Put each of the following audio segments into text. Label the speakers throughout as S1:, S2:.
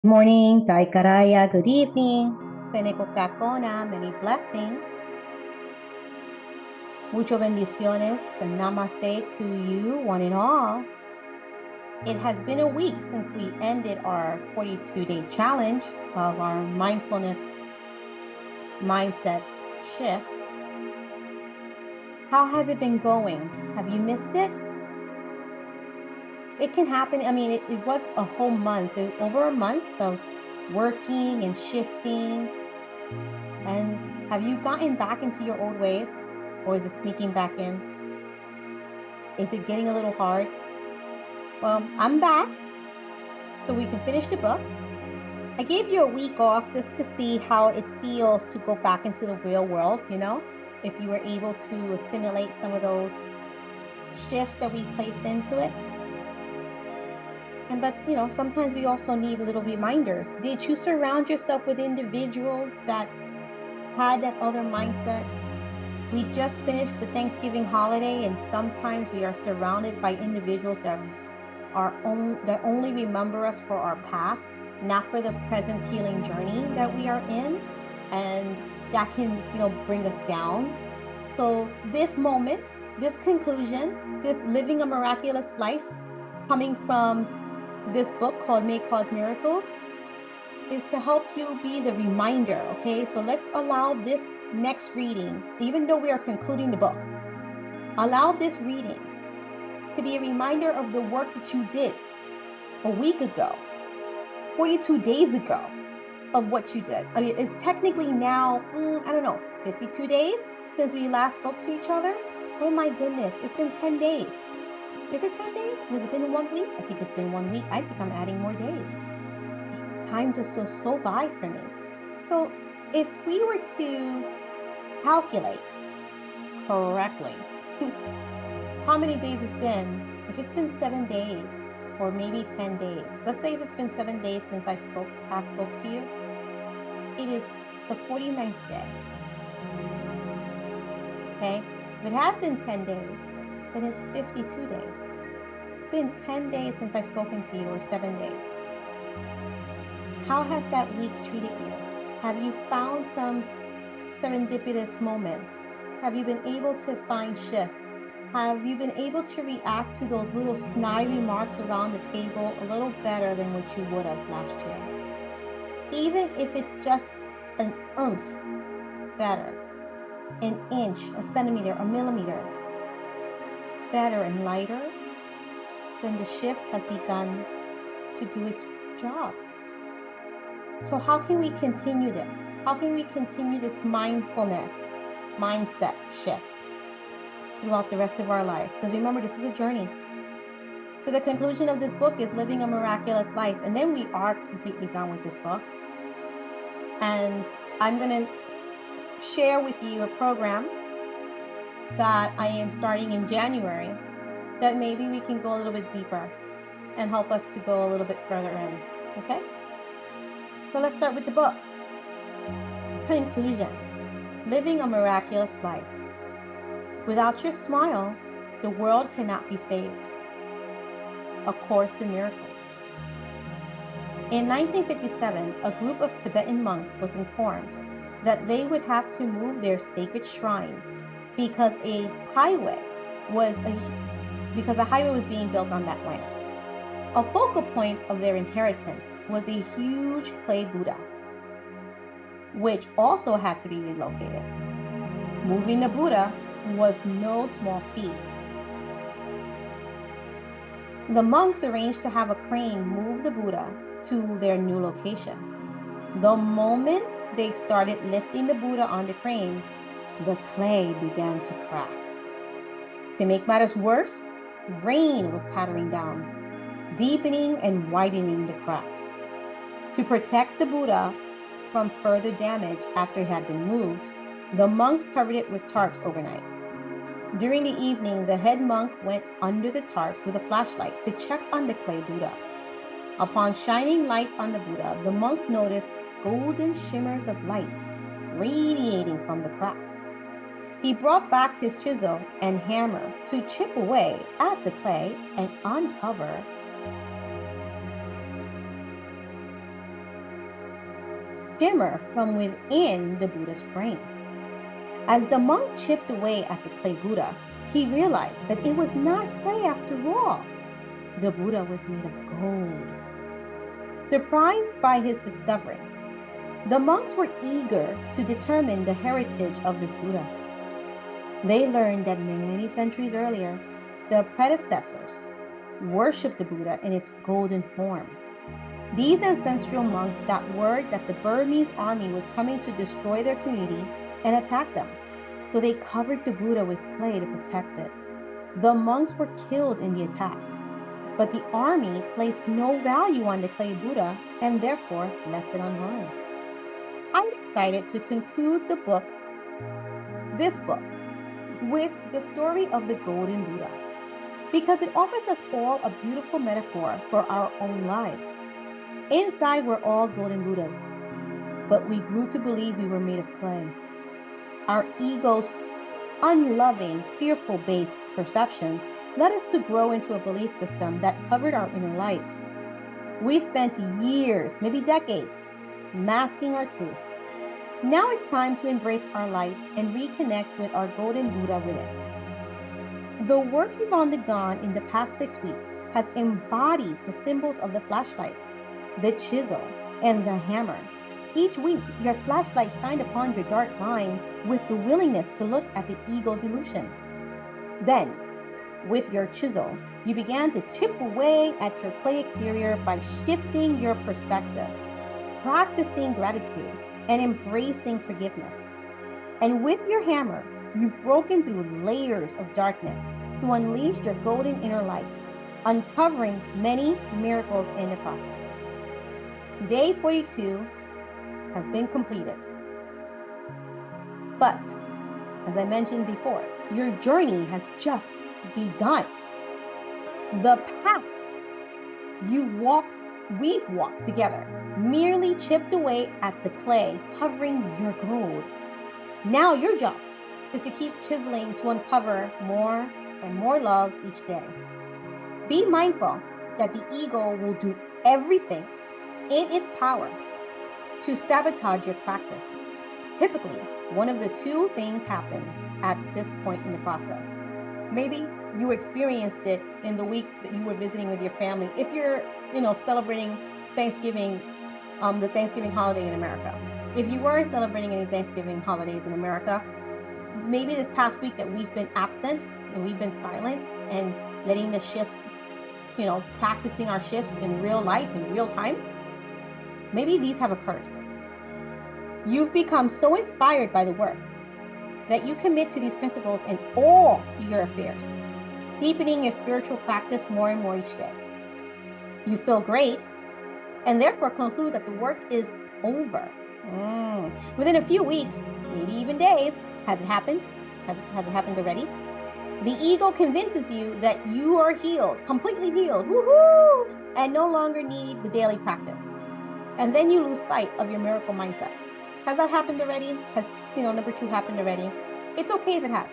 S1: Morning, Tai Karaya, good evening. Seneco Kakona, many blessings. Mucho bendiciones and namaste to you, one and all. It has been a week since we ended our 42-day challenge of our mindfulness mindset shift. How has it been going? Have you missed it? It can happen. I mean, it was a whole month, over a month of working and shifting. And have you gotten back into your old ways? Or is it sneaking back in? Is it getting a little hard? Well, I'm back so we can finish the book. I gave you a week off just to see how it feels to go back into the real world, if you were able to assimilate some of those shifts that we placed into it. But sometimes we also need little reminders. Did you surround yourself with individuals that had that other mindset? We just finished the Thanksgiving holiday, and sometimes we are surrounded by individuals that only remember us for our past, not for the present healing journey that we are in, and that can bring us down. So this moment, this conclusion, this living a miraculous life, coming from this book called May Cause Miracles, is to help you be the reminder. Okay, so let's allow this next reading, even though we are concluding the book, allow this reading to be a reminder of the work that you did a week ago, 42 days ago, of what you did. I mean, it's technically now, I don't know, 52 days since we last spoke to each other. Oh my goodness, it's been 10 days. Is it 10 days? Has it been 1 week? I think it's been 1 week. I think I'm adding more days. Time just goes so by for me. So if we were to calculate correctly how many days it's been, if it's been 7 days or maybe 10 days, let's say if it's been 7 days since I last spoke to you, it is the 49th day. Okay? If it has been 10 days, then it's 52 days. It's been 10 days since I've spoken to you, or 7 days. How has that week treated you? Have you found some serendipitous moments? Have you been able to find shifts? Have you been able to react to those little snide remarks around the table a little better than what you would have last year? Even if it's just an oomph better, an inch, a centimeter, a millimeter better and lighter, then the shift has begun to do its job. So how can we continue this? How can we continue this mindfulness mindset shift throughout the rest of our lives? Because remember, this is a journey. So the conclusion of this book is living a miraculous life. And then we are completely done with this book. And I'm going to share with you a program that I am starting in January that maybe we can go a little bit deeper and help us to go a little bit further in. Okay? So let's start with the book. Conclusion. Living a miraculous life. Without your smile, the world cannot be saved. A Course in Miracles. In 1957, a group of Tibetan monks was informed that they would have to move their sacred shrine because a highway was being built on that land. A focal point of their inheritance was a huge clay Buddha, which also had to be relocated. Moving the Buddha was no small feat. The monks arranged to have a crane move the Buddha to their new location. The moment they started lifting the Buddha on the crane, the clay began to crack. To make matters worse, rain was pattering down, deepening and widening the cracks. To protect the Buddha from further damage after it had been moved, the monks covered it with tarps overnight. During the evening, the head monk went under the tarps with a flashlight to check on the clay Buddha. Upon shining light on the Buddha, the monk noticed golden shimmers of light radiating from the cracks. He brought back his chisel and hammer to chip away at the clay and uncover shimmer from within the Buddha's frame. As the monk chipped away at the clay Buddha, he realized that it was not clay after all. The Buddha was made of gold. Surprised by his discovery, the monks were eager to determine the heritage of this Buddha. They learned that many centuries earlier, the predecessors worshipped the Buddha in its golden form. These ancestral monks got word that the Burmese army was coming to destroy their community and attack them, so they covered the Buddha with clay to protect it. The monks were killed in the attack, but the army placed no value on the clay Buddha and therefore left it unharmed. I'm excited to conclude this book, with the story of the golden Buddha, because it offers us all a beautiful metaphor for our own lives. Inside, we're all golden Buddhas, but we grew to believe we were made of clay. Our ego's unloving, fearful-based perceptions led us to grow into a belief system that covered our inner light. We spent years, maybe decades, masking our truth. Now it's time to embrace our light and reconnect with our golden Buddha within. The work you've undergone in the past 6 weeks has embodied the symbols of the flashlight, the chisel, and the hammer. Each week, your flashlight shined upon your dark mind with the willingness to look at the ego's illusion. Then, with your chisel, you began to chip away at your clay exterior by shifting your perspective, practicing gratitude, and embracing forgiveness. And with your hammer, you've broken through layers of darkness to unleash your golden inner light, uncovering many miracles in the process. Day 42 has been completed. But, as I mentioned before, your journey has just begun. The path we've walked together, merely chipped away at the clay covering your gold. Now your job is to keep chiseling to uncover more and more love each day. Be mindful that the ego will do everything in its power to sabotage your practice. Typically, one of the two things happens at this point in the process. Maybe you experienced it in the week that you were visiting with your family. If you're, celebrating Thanksgiving, the Thanksgiving holiday in America. If you were celebrating any Thanksgiving holidays in America, maybe this past week that we've been absent and we've been silent and letting the shifts, practicing our shifts in real life, in real time, maybe these have occurred. You've become so inspired by the work that you commit to these principles in all your affairs, deepening your spiritual practice more and more each day. You feel great, and therefore conclude that the work is over. Within a few weeks, maybe even days, has it happened? Has it happened already? The ego convinces you that you are healed, completely healed, woohoo, and no longer need the daily practice. And then you lose sight of your miracle mindset. Has that happened already? Has, number 2 happened already? It's okay if it has.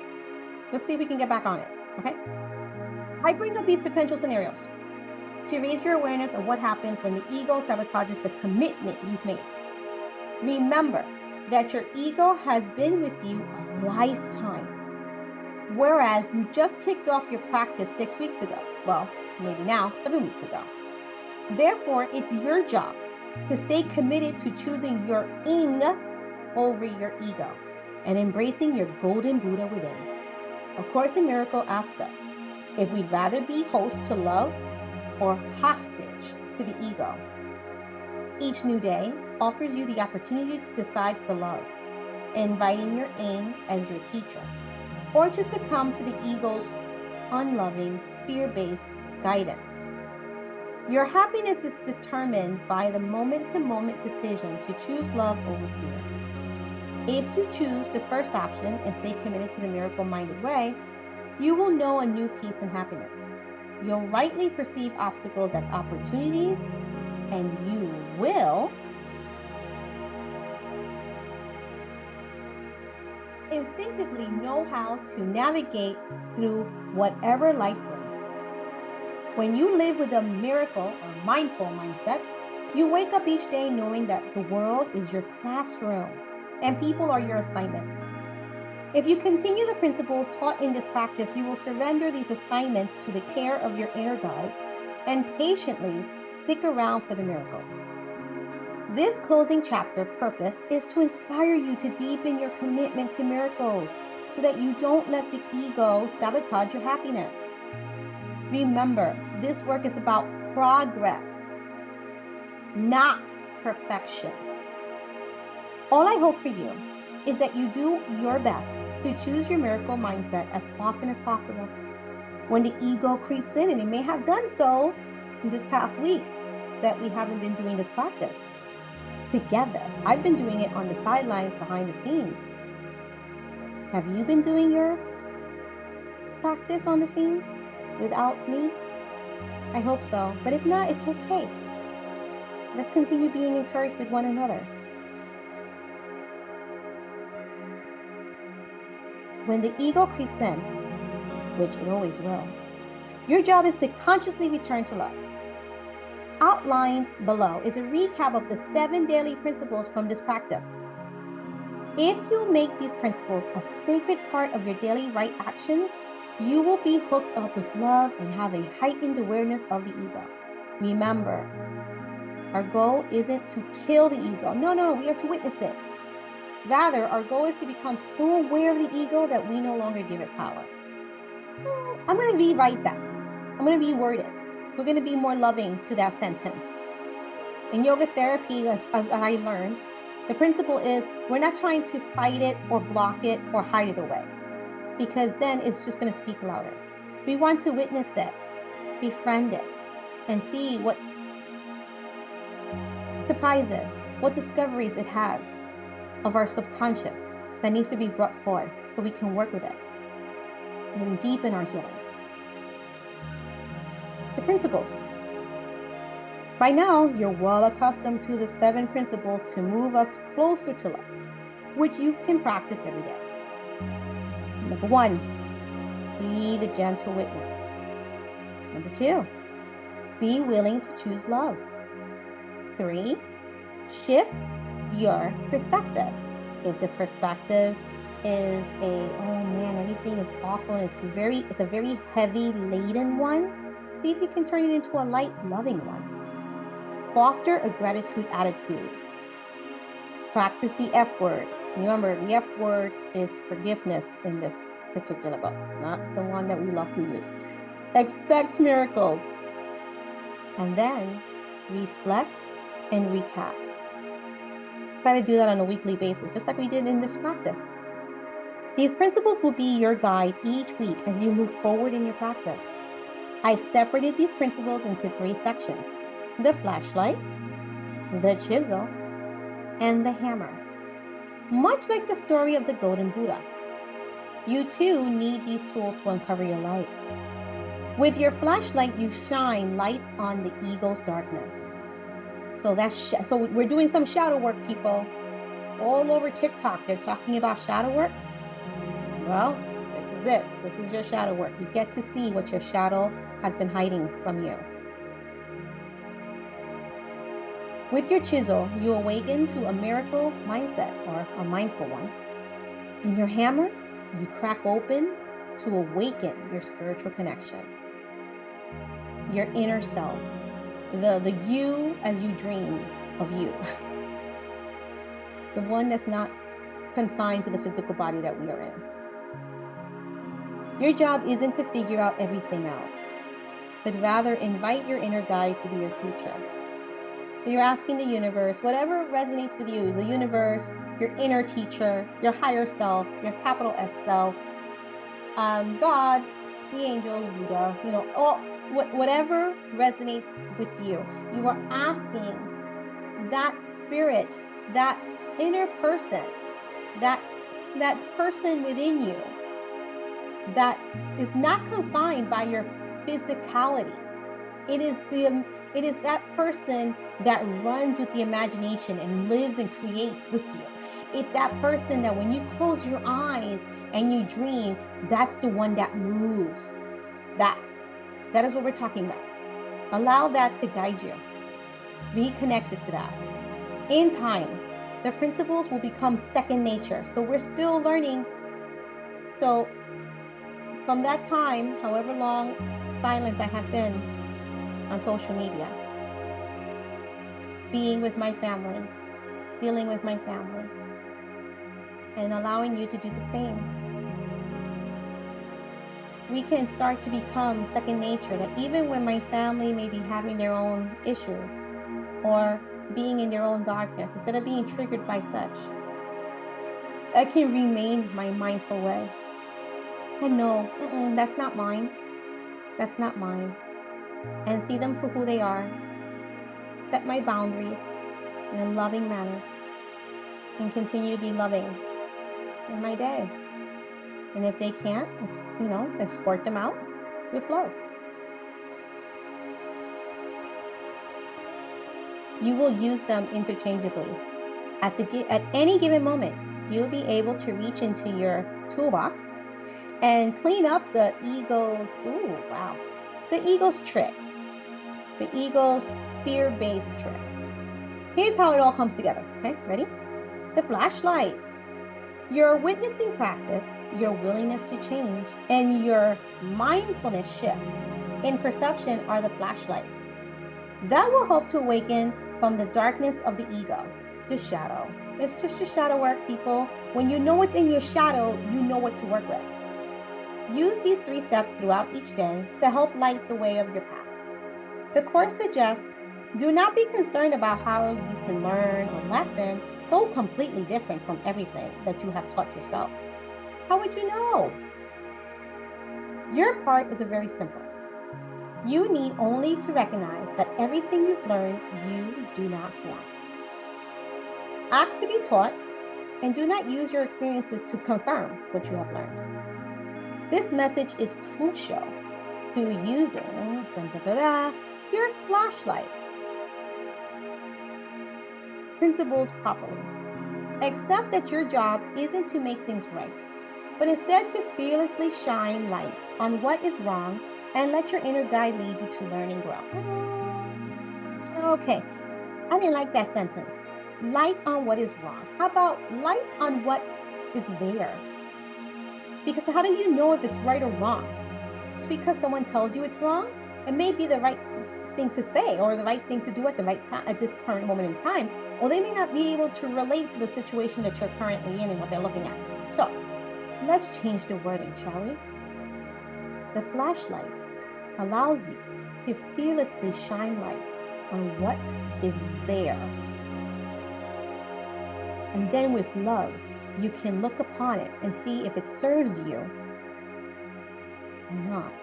S1: Let's see if we can get back on it, okay? I bring up these potential scenarios to raise your awareness of what happens when the ego sabotages the commitment you've made. Remember that your ego has been with you a lifetime, whereas you just kicked off your practice 6 weeks ago. Well, maybe now 7 weeks ago. Therefore, it's your job to stay committed to choosing your ing over your ego and embracing your golden Buddha within. A Course in Miracles asks us if we'd rather be host to love or hostage to the ego. Each new day offers you the opportunity to decide for love, inviting your ing as your teacher, or just to come to the ego's unloving, fear-based guidance. Your happiness is determined by the moment-to-moment decision to choose love over fear. If you choose the first option and stay committed to the miracle-minded way, you will know a new peace and happiness. You'll rightly perceive obstacles as opportunities, and you will instinctively know how to navigate through whatever life brings. When you live with a miracle or mindful mindset, You wake up each day knowing that the world is your classroom and people are your assignments. If you continue the principles taught in this practice, you will surrender these assignments to the care of your inner guide and patiently stick around for the miracles. This closing chapter purpose is to inspire you to deepen your commitment to miracles so that you don't let the ego sabotage your happiness. Remember, this work is about progress, not perfection. All I hope for you is that you do your best to choose your miracle mindset as often as possible. When the ego creeps in, and it may have done so in this past week that we haven't been doing this practice together. I've been doing it on the sidelines behind the scenes. Have you been doing your practice on the scenes without me? I hope so, but if not, it's okay. Let's continue being encouraged with one another. When the ego creeps in, which it always will, your job is to consciously return to love. Outlined below is a recap of the 7 daily principles from this practice. If you make these principles a sacred part of your daily right actions, you will be hooked up with love and have a heightened awareness of the ego. Remember, our goal isn't to kill the ego. No, we are to witness it. Rather, our goal is to become so aware of the ego that we no longer give it power. I'm going to rewrite that. I'm going to reword it. We're going to be more loving to that sentence. In yoga therapy, as I learned, the principle is we're not trying to fight it or block it or hide it away, because then it's just going to speak louder. We want to witness it, befriend it, and see what surprises, what discoveries it has of our subconscious that needs to be brought forth so we can work with it and deepen our healing. The principles. By now, you're well accustomed to the 7 principles to move us closer to love, which you can practice every day. Number 1, be the gentle witness. Number 2, be willing to choose love. 3, shift your perspective. If the perspective is oh man, everything is awful, and it's a very heavy laden one, see if you can turn it into a light, loving one. Foster a gratitude attitude. Practice the F word. Remember, the F word is forgiveness in this particular book, not the one that we love to use. Expect miracles. And then reflect and recap. Try to do that on a weekly basis, just like we did in this practice. These principles will be your guide each week as you move forward in your practice. I've separated these principles into 3 sections: the flashlight, the chisel, and the hammer. Much like the story of the golden Buddha, you too need these tools to uncover your light. With your flashlight, you shine light on the ego's darkness. So we're doing some shadow work, people. All over TikTok, they're talking about shadow work. Well, this is it. This is your shadow work. You get to see what your shadow has been hiding from you. With your chisel, you awaken to a miracle mindset, or a mindful one. In your hammer, you crack open to awaken your spiritual connection, your inner self, the you as you dream of you, the one that's not confined to the physical body that we are in. Your job isn't to figure out everything out, but rather invite your inner guide to be your teacher. So you're asking the universe, whatever resonates with you, the universe, your inner teacher, your higher self, your capital S self, God, the angels, Buddha, whatever resonates with you. You are asking that spirit, that inner person, that person within you that is not confined by your physicality. It is that person that runs with the imagination and lives and creates with you. It's that person that when you close your eyes and you dream, that's the one that moves. That is what we're talking about. Allow that to guide you. Be connected to that. In time, the principles will become second nature. So we're still learning. So from that time, however long silent I have been on social media, being with my family, dealing with my family, and allowing you to do the same, we can start to become second nature, that even when my family may be having their own issues or being in their own darkness, instead of being triggered by such, I can remain my mindful way. And no, that's not mine. That's not mine. And see them for who they are. Set my boundaries in a loving manner. And continue to be loving in my day. And if they can't, escort them out with love. You will use them interchangeably. At any given moment, you'll be able to reach into your toolbox and clean up the ego's, the ego's tricks, the ego's fear-based trick. Here's how it all comes together, okay? Ready? The flashlight. Your witnessing practice, your willingness to change, and your mindfulness shift in perception are the flashlight. That will help to awaken from the darkness of the ego, the shadow. It's just your shadow work, people. When you know what's in your shadow, you know what to work with. Use these 3 steps throughout each day to help light the way of your path. The Course suggests, do not be concerned about how you can learn a lesson so completely different from everything that you have taught yourself. How would you know? Your part is very simple. You need only to recognize that everything you've learned, you do not want. Ask to be taught, and do not use your experiences to confirm what you have learned. This message is crucial to using your flashlight principles properly. Accept that your job isn't to make things right, but instead to fearlessly shine light on what is wrong and let your inner guide lead you to learn and grow. Okay, I didn't like that sentence. Light on what is wrong. How about light on what is there? Because how do you know if it's right or wrong? Just because someone tells you it's wrong, it may be the right thing to say or the right thing to do at the right time, at this current moment in time, or they may not be able to relate to the situation that you're currently in and what they're looking at. So let's change the wording, shall we? The flashlight allows you to fearlessly shine light on what is there. And then with love, you can look upon it and see if it serves you or not.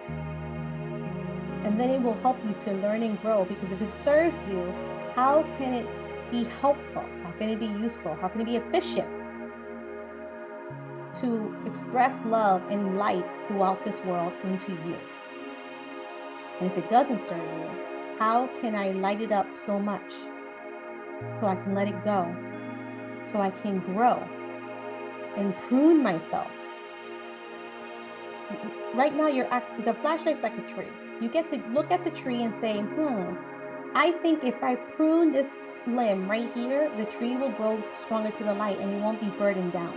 S1: And then it will help you to learn and grow, because if it serves you, how can it be helpful? How can it be useful? How can it be efficient to express love and light throughout this world into you? And if it doesn't serve you, how can I light it up so much so I can let it go, so I can grow and prune myself? Right now, the flashlight's like a tree. You get to look at the tree and say, I think if I prune this limb right here, the tree will grow stronger to the light and it won't be burdened down.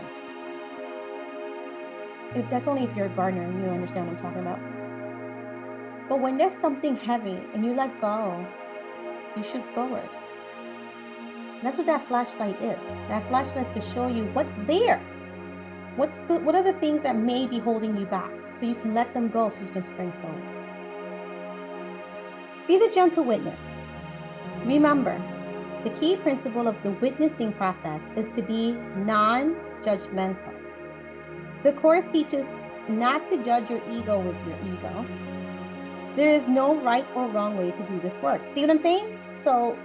S1: That's only if you're a gardener and you understand what I'm talking about. But when there's something heavy and you let go, you shoot forward. And that's what that flashlight is. That flashlight is to show you what's there. What are the things that may be holding you back, so you can let them go, so you can spring forward. Be the gentle witness. Remember, the key principle of the witnessing process is to be non-judgmental. The Course teaches not to judge your ego with your ego. There is no right or wrong way to do this work. See what I'm saying? So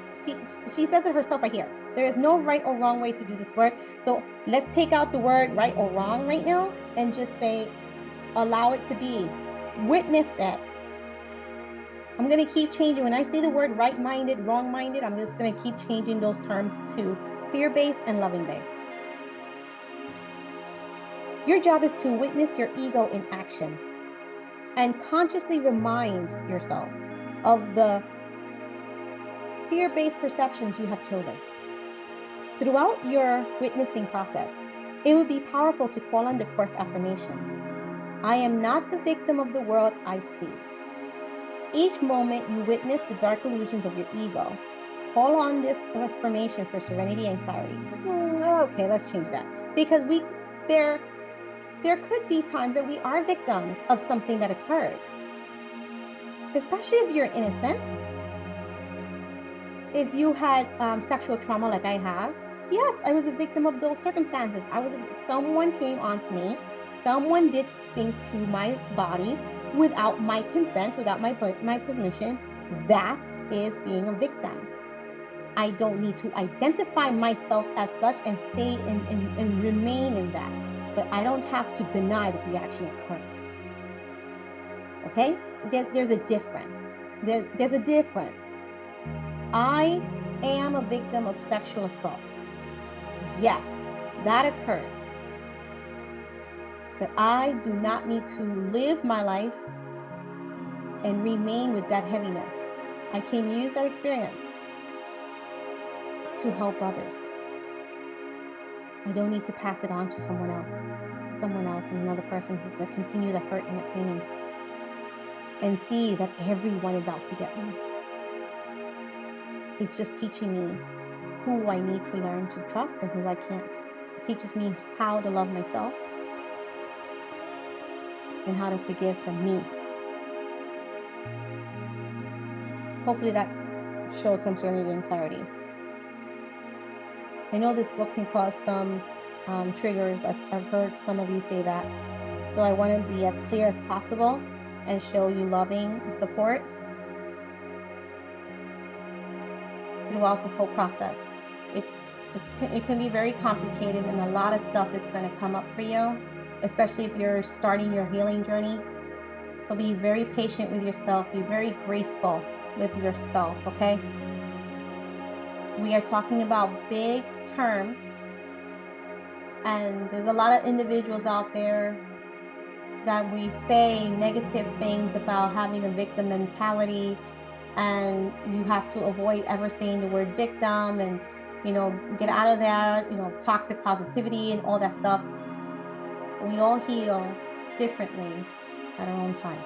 S1: she says it herself right here. There is no right or wrong way to do this work. So let's take out the word right or wrong right now and just say, allow it to be. Witness it. I'm going to keep changing. When I say the word right-minded, wrong-minded, I'm just going to keep changing those terms to fear-based and loving-based. Your job is to witness your ego in action and consciously remind yourself of the fear-based perceptions you have chosen. Throughout your witnessing process, it would be powerful to call on the Course affirmation. I am not the victim of the world I see. Each moment you witness the dark illusions of your ego, call on this affirmation for serenity and clarity. Okay, let's change that. Because there could be times that we are victims of something that occurred. Especially if you're innocent. If you had sexual trauma like I have, yes, I was a victim of those circumstances. Someone came onto me, someone did things to my body without my consent, without my permission. That is being a victim. I don't need to identify myself as such and stay and remain in that. But I don't have to deny that the action occurred. Okay? There's a difference. There's a difference. I am a victim of sexual assault. Yes, that occurred. But I do not need to live my life and remain with that heaviness. I can use that experience to help others. I don't need to pass it on to someone else, and another person to continue the hurt and the pain and see that everyone is out to get me. It's just teaching me who I need to learn to trust and who I can't. It teaches me how to love myself and how to forgive from me. Hopefully that showed some serenity and clarity. I know this book can cause some triggers. I've heard some of you say that. So I want to be as clear as possible and show you loving support throughout this whole process. It can be very complicated, and a lot of stuff is going to come up for you, especially if you're starting your healing journey. So be very patient with yourself. Be very graceful with yourself, okay? We are talking about big terms, and there's a lot of individuals out there that we say negative things about having a victim mentality, and you have to avoid ever saying the word victim and, get out of that, toxic positivity and all that stuff. We all heal differently at our own time.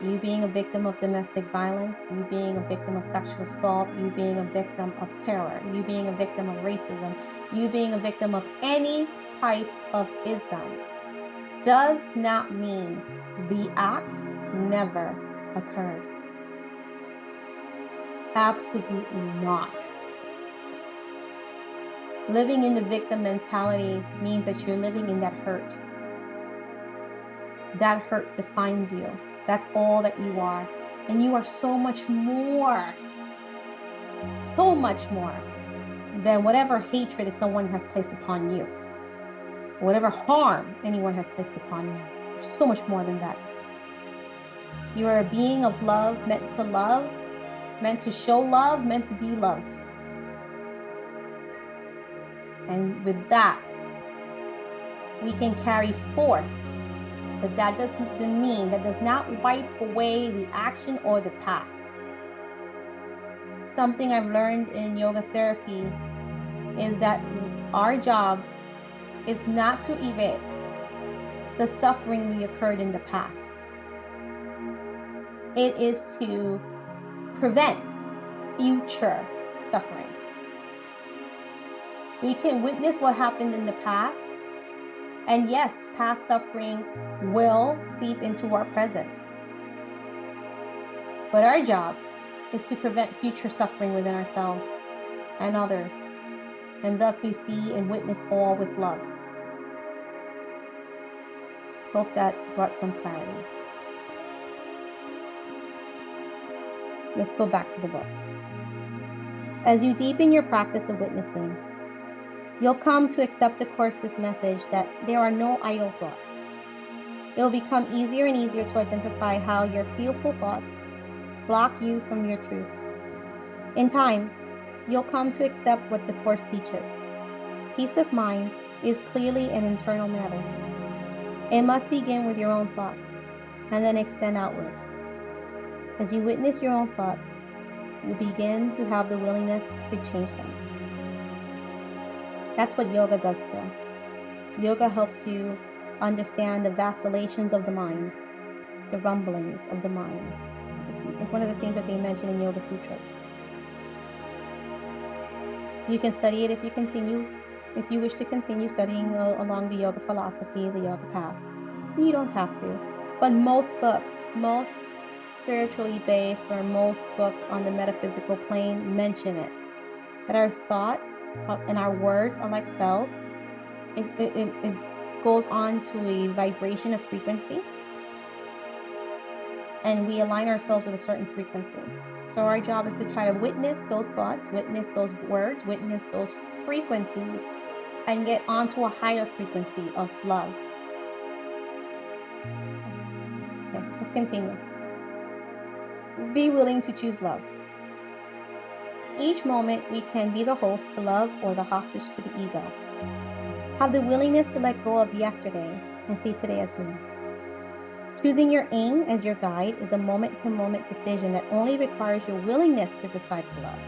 S1: You being a victim of domestic violence, you being a victim of sexual assault, you being a victim of terror, you being a victim of racism, you being a victim of any type of ism does not mean the act never occurred. Absolutely not. Living in the victim mentality means that you're living in that hurt. That hurt defines you. That's all that you are. And you are so much more than whatever hatred someone has placed upon you. Whatever harm anyone has placed upon you. You're so much more than that. You are a being of love, meant to show love, meant to be loved. And with that, we can carry forth. But that does not wipe away the action or the past. Something I've learned in yoga therapy is that our job is not to erase the suffering we occurred in the past. It is to prevent future suffering. We can witness what happened in the past, and yes, past suffering will seep into our present. But our job is to prevent future suffering within ourselves and others, and thus we see and witness all with love. Hope that brought some clarity. Let's go back to the book. As you deepen your practice of witnessing, you'll come to accept the Course's message that there are no idle thoughts. It will become easier and easier to identify how your fearful thoughts block you from your truth. In time, you'll come to accept what the Course teaches. Peace of mind is clearly an internal matter. It must begin with your own thoughts and then extend outwards. As you witness your own thoughts, you begin to have the willingness to change them. That's what yoga does too. Yoga helps you understand the vacillations of the mind, the rumblings of the mind. It's one of the things that they mention in Yoga Sutras. You can study it if you wish to continue studying along the yoga philosophy, the yoga path. You don't have to. But most books, most spiritually based or most books on the metaphysical plane mention it. That our thoughts and our words are like spells. It goes on to a vibration of frequency. And we align ourselves with a certain frequency. So our job is to try to witness those thoughts, witness those words, witness those frequencies, and get onto a higher frequency of love. Okay, let's continue. Be willing to choose love. Each moment we can be the host to love or the hostage to the ego. Have the willingness to let go of yesterday and see today as new. Choosing your aim as your guide is a moment-to-moment decision that only requires your willingness to decide to love.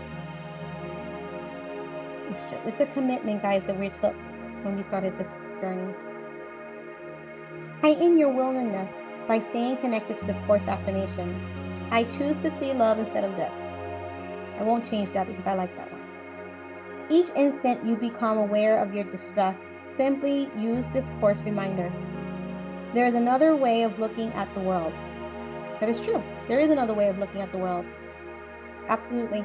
S1: It's a commitment, guys, that we took when we started this journey. Heighten your willingness by staying connected to the Course affirmation. I choose to see love instead of this. I won't change that because I like that one. Each instant you become aware of your distress, simply use this Course reminder. There is another way of looking at the world. That is true. There is another way of looking at the world. Absolutely.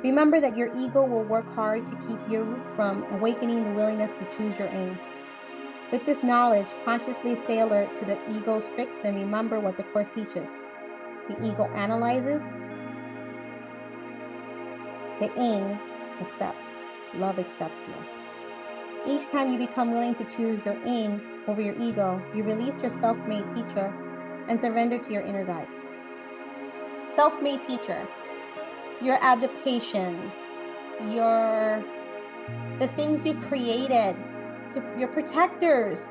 S1: Remember that your ego will work hard to keep you from awakening the willingness to choose your aim. With this knowledge, consciously stay alert to the ego's tricks and remember what the Course teaches. The ego analyzes. The aim accepts. Love accepts you. Each time you become willing to choose your aim over your ego, you release your self-made teacher and surrender to your inner guide. Self-made teacher, your adaptations, the things you created, your protectors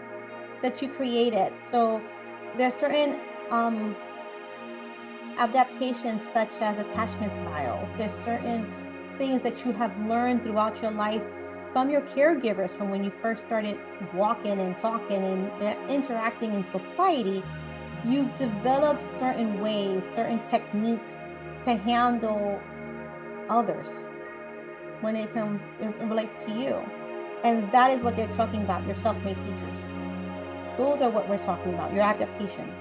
S1: that you created. So there's certain adaptations such as attachment styles. There's certain things that you have learned throughout your life from your caregivers, from when you first started walking and talking and interacting in society. You've developed certain ways, certain techniques to handle others when it relates to you. And that is what they're talking about, your self-made teachers. Those are what we're talking about, your adaptation.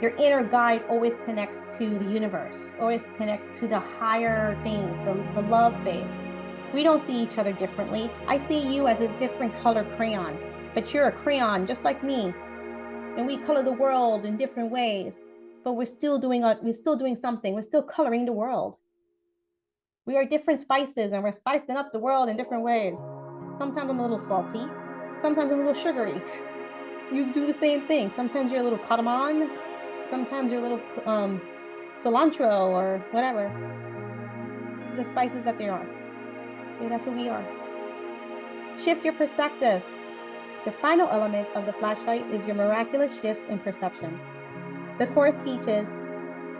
S1: Your inner guide always connects to the universe, always connects to the higher things, the love base. We don't see each other differently. I see you as a different color crayon, but you're a crayon just like me. And we color the world in different ways, but we're still doing something. We're still coloring the world. We are different spices and we're spicing up the world in different ways. Sometimes I'm a little salty. Sometimes I'm a little sugary. You do the same thing. Sometimes you're a little cardamom. Sometimes you're a little cilantro or whatever. The spices that they are. And that's what we are. Shift your perspective. The final element of the flashlight is your miraculous shift in perception. The Course teaches,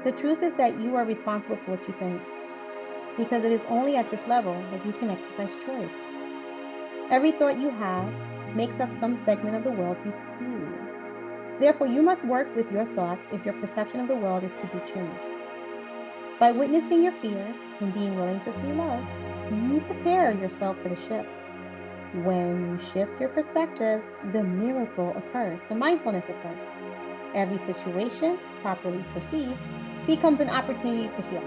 S1: the truth is that you are responsible for what you think, because it is only at this level that you can exercise choice. Every thought you have makes up some segment of the world you see. Therefore, you must work with your thoughts if your perception of the world is to be changed. By witnessing your fear and being willing to see love, you prepare yourself for the shift. When you shift your perspective, the miracle occurs, the mindfulness occurs. Every situation, properly perceived, becomes an opportunity to heal.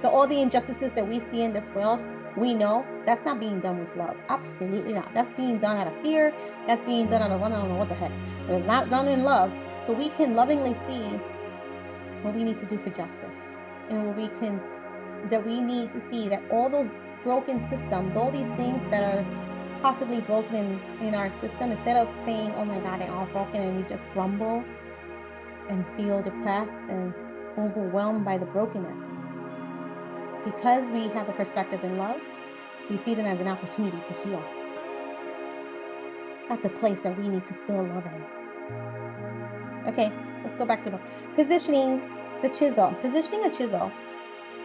S1: So all the injustices that we see in this world, we know that's not being done with love. Absolutely not. That's being done out of fear. That's being done out of, I don't know what the heck. But it's not done in love. So we can lovingly see what we need to do for justice. And that we need to see that all those broken systems, all these things that are possibly broken in our system, instead of saying, oh my God, they're all broken, and we just grumble and feel depressed and overwhelmed by the brokenness. Because we have a perspective in love, we see them as an opportunity to heal. That's a place that we need to feel love in. Okay, let's go back to the positioning. The chisel. Positioning a chisel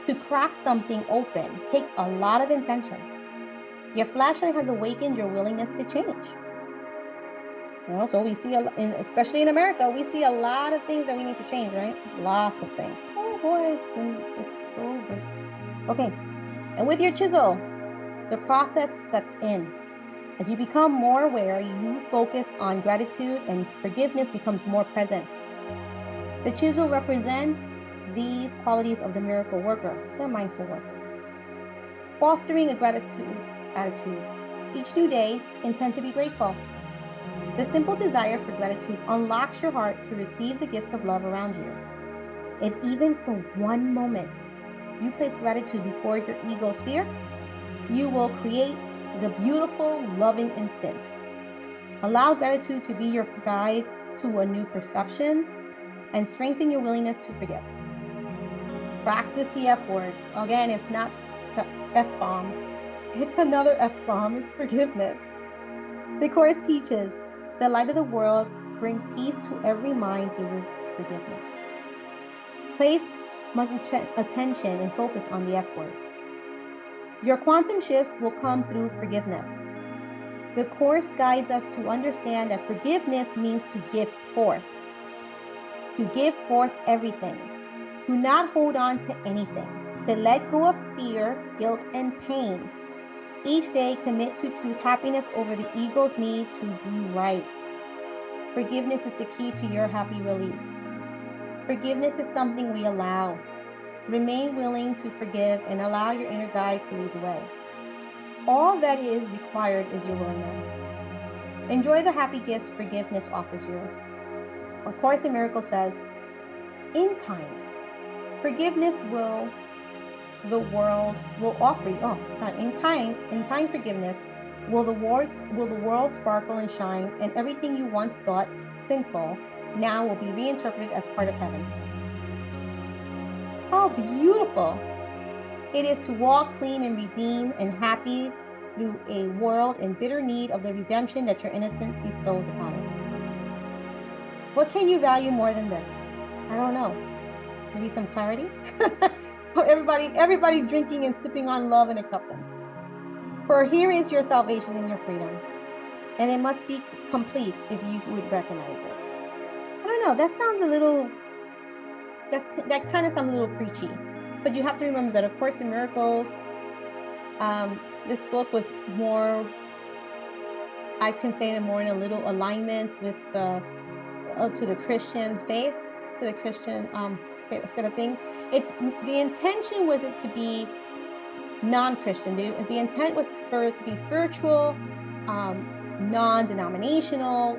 S1: to crack something open takes a lot of intention. Your flashlight has awakened your willingness to change. So we see, especially in America, we see a lot of things that we need to change, right? Lots of things. Oh boy, it's over. Okay, and with your chisel, the process sets in. As you become more aware, you focus on gratitude and forgiveness becomes more present. The chisel represents these qualities of the miracle worker, the mindful worker. Fostering a gratitude attitude. Each new day, intend to be grateful. The simple desire for gratitude unlocks your heart to receive the gifts of love around you. If even for one moment you place gratitude before your ego's fear, you will create the beautiful, loving instant. Allow gratitude to be your guide to a new perception and strengthen your willingness to forgive. Practice the F word. Again, it's not the F-bomb. It's another F-bomb. It's forgiveness. The Course teaches the light of the world brings peace to every mind through forgiveness. Place much attention and focus on the F word. Your quantum shifts will come through forgiveness. The Course guides us to understand that forgiveness means to give forth everything, to not hold on to anything, to let go of fear, guilt, and pain. Each day, commit to choose happiness over the ego's need to be right. Forgiveness is the key to your happy relief. Forgiveness is something we allow. Remain willing to forgive and allow your inner guide to lead the way. All that is required is your willingness. Enjoy the happy gifts forgiveness offers you. Of Course in Miracles says, in kind, forgiveness will the world offer you. In kind forgiveness will the world sparkle and shine, and everything you once thought sinful now will be reinterpreted as part of heaven. How beautiful it is to walk clean and redeemed and happy through a world in bitter need of the redemption that your innocence bestows upon it. What can you value more than this? I don't know. Maybe some clarity? So everybody drinking and sipping on love and acceptance. For here is your salvation and your freedom. And it must be complete if you would recognize it. I don't know, that kind of sounds a little preachy. But you have to remember that A Course in Miracles, this book was more, I can say, more in a little alignment with to the Christian faith, to the Christian set of things. The intention was it to be non-Christian. The intent was for it to be spiritual, non-denominational.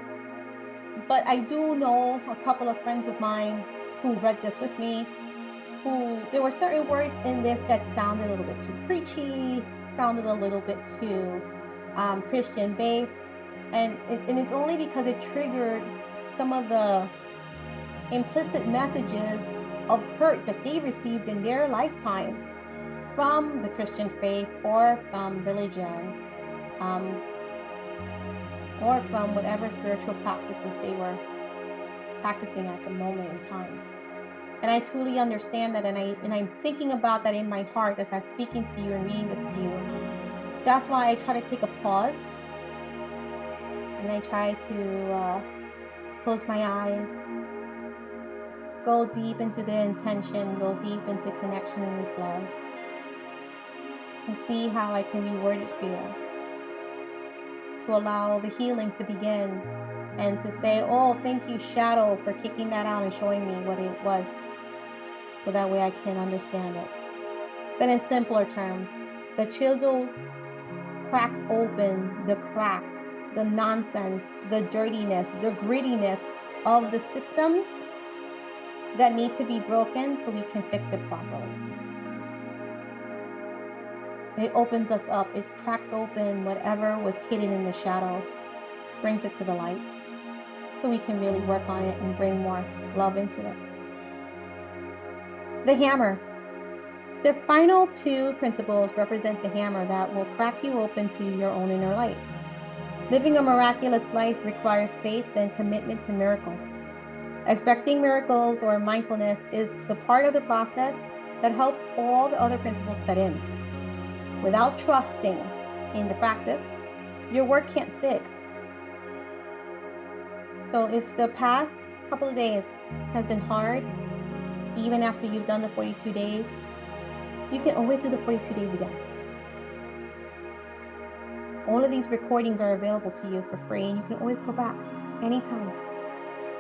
S1: But I do know a couple of friends of mine who read this with me, who there were certain words in this that sounded a little bit too preachy, sounded a little bit too Christian based, and it's only because it triggered some of the implicit messages of hurt that they received in their lifetime from the Christian faith or from religion, or from whatever spiritual practices they were practicing at the moment in time. And I truly understand that, and I'm thinking about that in my heart as I'm speaking to you and reading this to you. That's why I try to take a pause, and I try to close my eyes, go deep into the intention, go deep into connection with love, and see how I can reword it for you, to allow the healing to begin, and to say, oh, thank you, shadow, for kicking that out and showing me what it was, so that way I can understand it. But in simpler terms, the chisel cracks open the crack, the nonsense, the dirtiness, the grittiness of the system that need to be broken so we can fix it properly. It opens us up. It cracks open whatever was hidden in the shadows, brings it to the light, so we can really work on it and bring more love into it. The hammer. The final two principles represent the hammer that will crack you open to your own inner light. Living a miraculous life requires faith and commitment to miracles. Expecting miracles or mindfulness is the part of the process that helps all the other principles set in. Without trusting in the practice, your work can't stick. So if the past couple of days has been hard, even after you've done the 42 days, you can always do the 42 days again. All of these recordings are available to you for free, and you can always go back anytime.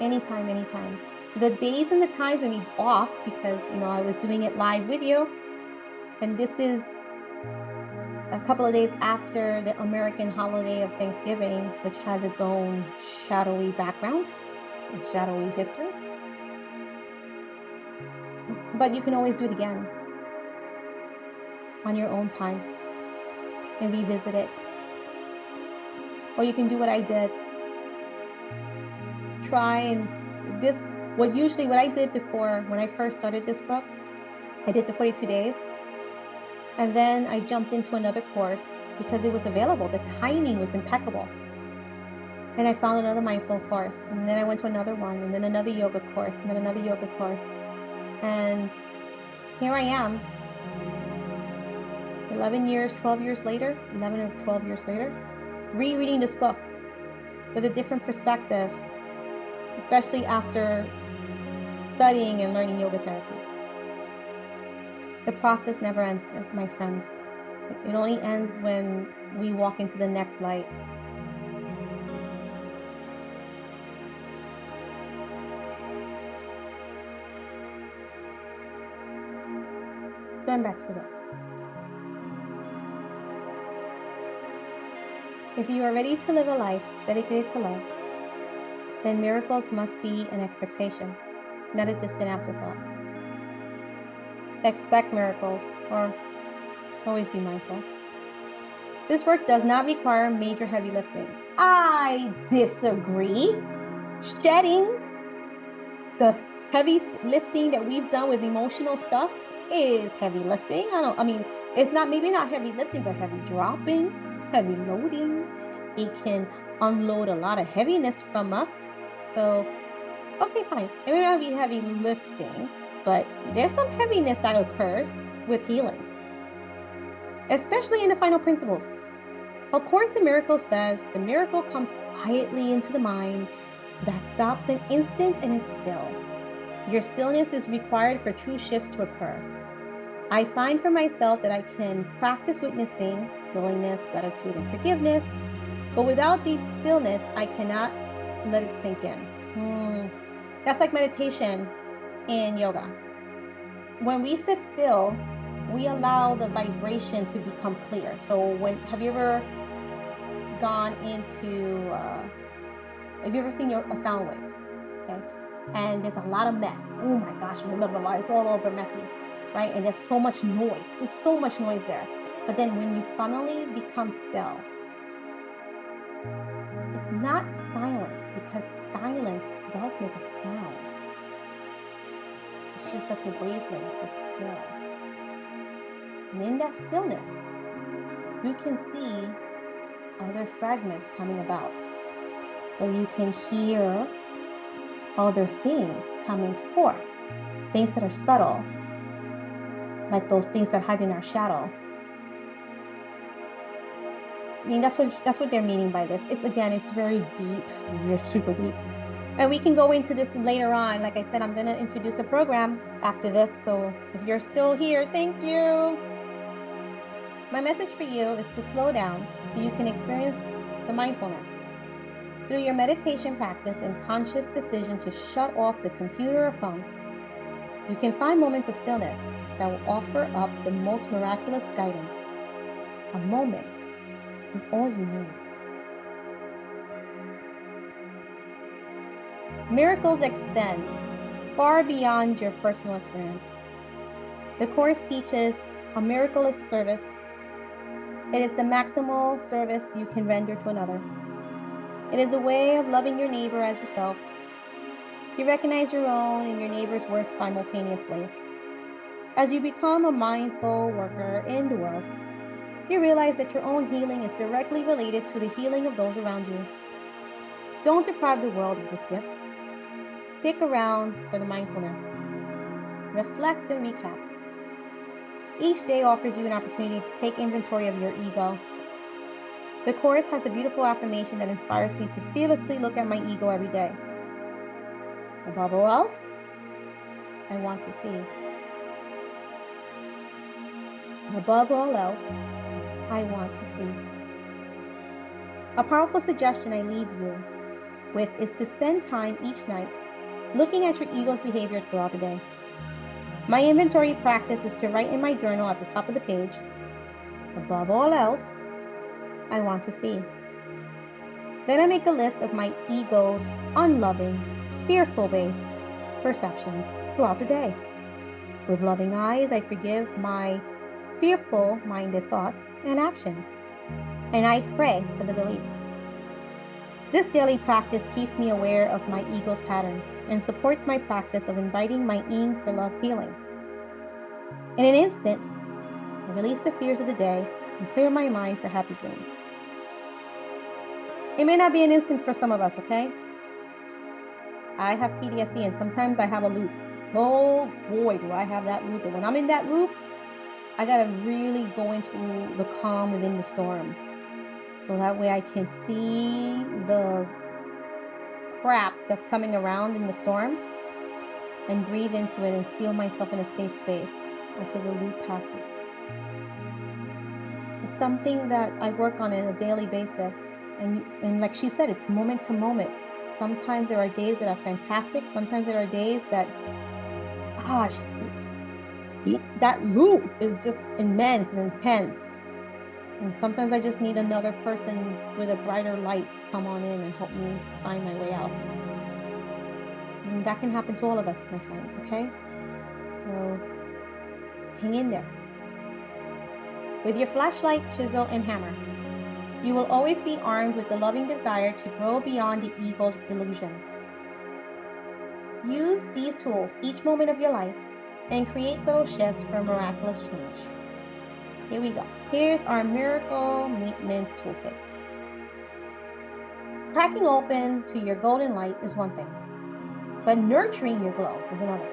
S1: Anytime. The days and the times are me off because, I was doing it live with you. And this is a couple of days after the American holiday of Thanksgiving, which has its own shadowy background and shadowy history. But you can always do it again on your own time and revisit it. Or you can do what I did. Try and what I did before when I first started this book, I did the 42 days. And then I jumped into another course because it was available. The timing was impeccable. And I found another mindful course. And then I went to another one, and then another yoga course, and then another yoga course. And here I am, 11 or 12 years later, rereading this book with a different perspective, especially after studying and learning yoga therapy. The process never ends, my friends. It only ends when we walk into the next light. Going back to the book. If you are ready to live a life dedicated to love, then miracles must be an expectation, not a distant afterthought. Expect miracles, or always be mindful. This work does not require major heavy lifting. I disagree. Shedding the heavy lifting that we've done with emotional stuff is heavy lifting. It's maybe not heavy lifting, but heavy dropping, heavy loading. It can unload a lot of heaviness from us. So, okay, fine. It may not be heavy lifting, but there's some heaviness that occurs with healing, especially in the final principles. A Course in Miracles says the miracle comes quietly into the mind that stops an instant and is still. Your stillness is required for true shifts to occur. I find for myself that I can practice witnessing, willingness, gratitude, and forgiveness, but without deep stillness, I cannot let it sink in. That's like meditation in yoga. When we sit still, we allow the vibration to become clear. So have you ever seen a sound wave? Okay. And there's a lot of mess. Oh my gosh, it's all over messy, right? And there's so much noise. There's so much noise there. But then when you finally become still, it's not silent, because silence does make a sound. It's just like the wavelengths are still. And in that stillness, you can see other fragments coming about. So you can hear other things coming forth, things that are subtle, like those things that hide in our shadow. That's what they're meaning by this. It's very deep, super deep. And we can go into this later on. Like I said, I'm going to introduce a program after this. So if you're still here, thank you. My message for you is to slow down so you can experience the mindfulness. Through your meditation practice and conscious decision to shut off the computer or phone, you can find moments of stillness that will offer up the most miraculous guidance. A moment is all you need. Miracles extend far beyond your personal experience. The Course teaches a miracle is service. It is the maximal service you can render to another. It is the way of loving your neighbor as yourself. You recognize your own and your neighbor's worth simultaneously. As you become a mindful worker in the world, you realize that your own healing is directly related to the healing of those around you. Don't deprive the world of this gift. Stick around for the mindfulness. Reflect and recap. Each day offers you an opportunity to take inventory of your ego. The Course has a beautiful affirmation that inspires me to fearlessly look at my ego every day. Above all else, I want to see. Above all else, I want to see. A powerful suggestion I leave you with is to spend time each night looking at your ego's behavior throughout the day. My inventory practice is to write in my journal at the top of the page, above all else, I want to see. Then I make a list of my ego's unloving, fearful-based perceptions throughout the day. With loving eyes, I forgive my fearful-minded thoughts and actions, and I pray for the release. This daily practice keeps me aware of my ego's pattern and supports my practice of inviting my Yin for love feeling. In an instant, I release the fears of the day and clear my mind for happy dreams. It may not be an instant for some of us, okay? I have PTSD and sometimes I have a loop. Oh boy, do I have that loop. And when I'm in that loop, I gotta really go into the calm within the storm. So that way I can see the crap that's coming around in the storm and breathe into it and feel myself in a safe space until the loop passes. It's something that I work on a daily basis. And like she said, it's moment to moment. Sometimes there are days that are fantastic. Sometimes there are days that, gosh, that loop is just immense and intense. And sometimes I just need another person with a brighter light to come on in and help me find my way out. And that can happen to all of us, my friends, okay? So hang in there. With your flashlight, chisel, and hammer, you will always be armed with the loving desire to grow beyond the ego's illusions. Use these tools each moment of your life and create subtle shifts for miraculous change. Here we go. Here's our miracle maintenance toolkit. Cracking open to your golden light is one thing, but nurturing your glow is another.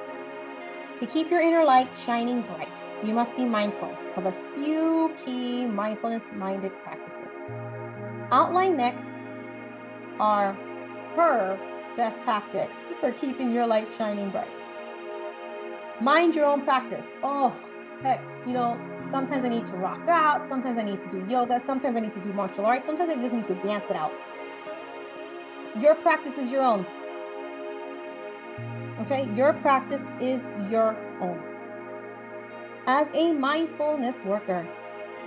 S1: To keep your inner light shining bright, you must be mindful of a few key mindfulness-minded practices. Outlined next are her best tactics for keeping your light shining bright. Mind your own practice. Oh, heck, sometimes I need to rock out, sometimes I need to do yoga, sometimes I need to do martial arts, sometimes I just need to dance it out. Your practice is your own. Okay, your practice is your own. As a mindfulness worker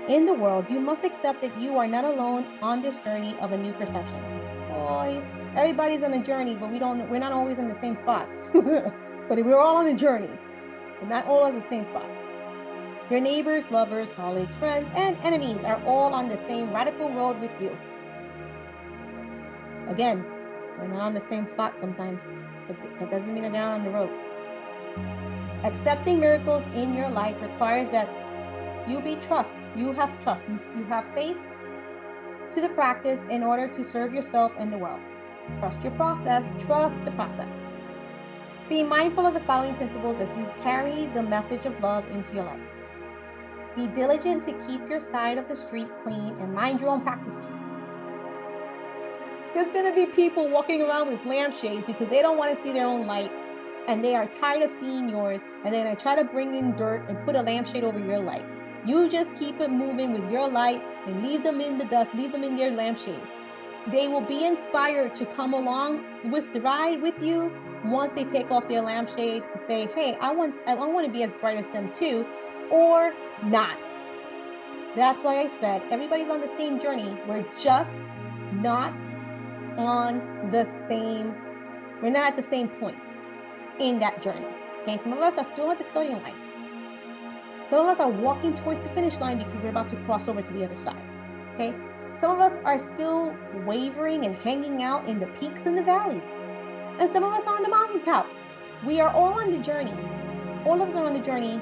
S1: in the world, you must accept that you are not alone on this journey of a new perception. Boy, everybody's on a journey, but we're not always in the same spot. But we're all on a journey, but not all on the same spot. Your neighbors, lovers, colleagues, friends, and enemies are all on the same radical road with you. Again, we're not on the same spot sometimes, but that doesn't mean they're not on the road. Accepting miracles in your life requires that you have trust, you have faith to the practice in order to serve yourself and the world. Trust your process, trust the process. Be mindful of the following principles as you carry the message of love into your life. Be diligent to keep your side of the street clean and mind your own practice. There's going to be people walking around with lampshades because they don't want to see their own light and they are tired of seeing yours, and then I try to bring in dirt and put a lampshade over your light. You just keep it moving with your light and leave them in the dust, leave them in their lampshade. They will be inspired to come along with the ride with you once they take off their lampshade to say, hey, I want to be as bright as them too, or not. That's why I said everybody's on the same journey. We're just not we're not at the same point in that journey. Okay, some of us are still at the starting line. Some of us are walking towards the finish line because we're about to cross over to the other side. Okay, some of us are still wavering and hanging out in the peaks and the valleys, and some of us are on the mountaintop. We are all on the journey. All of us are on the journey.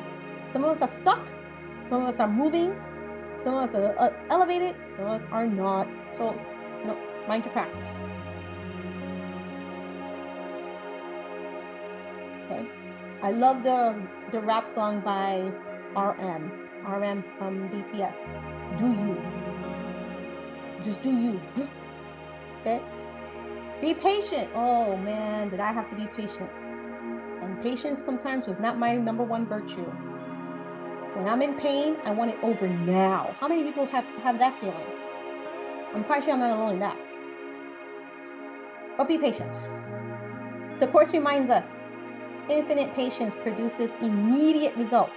S1: Some of us are stuck. Some of us are moving. Some of us are elevated. Some of us are not. So, mind your practice. Okay. I love the rap song by RM from BTS. Do you. Just do you. Okay. Be patient. Oh man, did I have to be patient? And patience sometimes was not my number one virtue. When I'm in pain, I want it over now. How many people have that feeling? I'm quite sure I'm not alone in that. But be patient. The Course reminds us, infinite patience produces immediate results.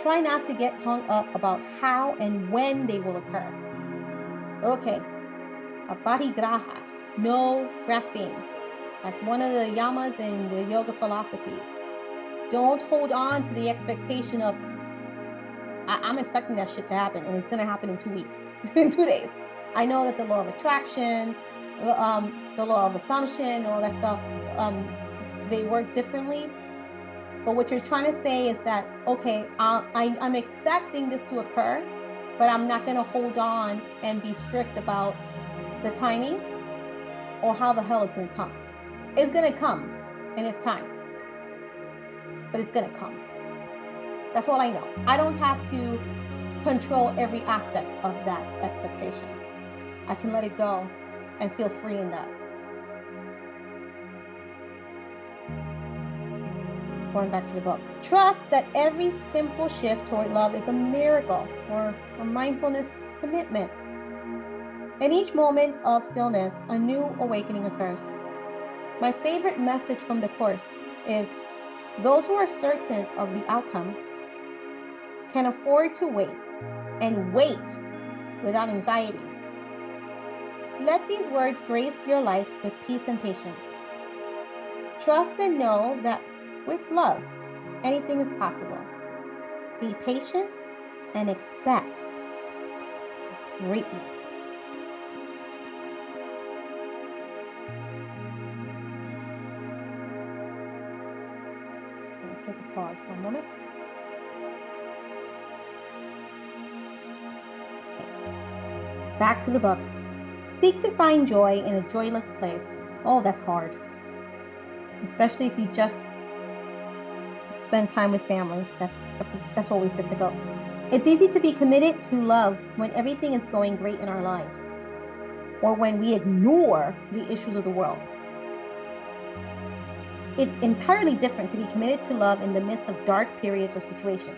S1: Try not to get hung up about how and when they will occur. Okay, aparigraha, no grasping. That's one of the yamas in the yoga philosophies. Don't hold on to the expectation of, I'm expecting that shit to happen, and it's going to happen in 2 weeks, in 2 days. I know that the law of attraction, the law of assumption, all that stuff, they work differently. But what you're trying to say is that, okay, I'm expecting this to occur, but I'm not going to hold on and be strict about the timing or how the hell it's going to come. It's going to come in its time, but it's going to come. That's all I know. I don't have to control every aspect of that expectation. I can let it go and feel free in that. Going back to the book. Trust that every simple shift toward love is a miracle or a mindfulness commitment. In each moment of stillness, a new awakening occurs. My favorite message from the Course is, those who are certain of the outcome can afford to wait, and wait without anxiety. Let these words grace your life with peace and patience. Trust and know that with love, anything is possible. Be patient and expect greatness. I'll take a pause for a moment. Okay. Back to the book. Seek to find joy in a joyless place. Oh, that's hard. Especially if you just spend time with family. That's always difficult. It's easy to be committed to love when everything is going great in our lives, or when we ignore the issues of the world. It's entirely different to be committed to love in the midst of dark periods or situations.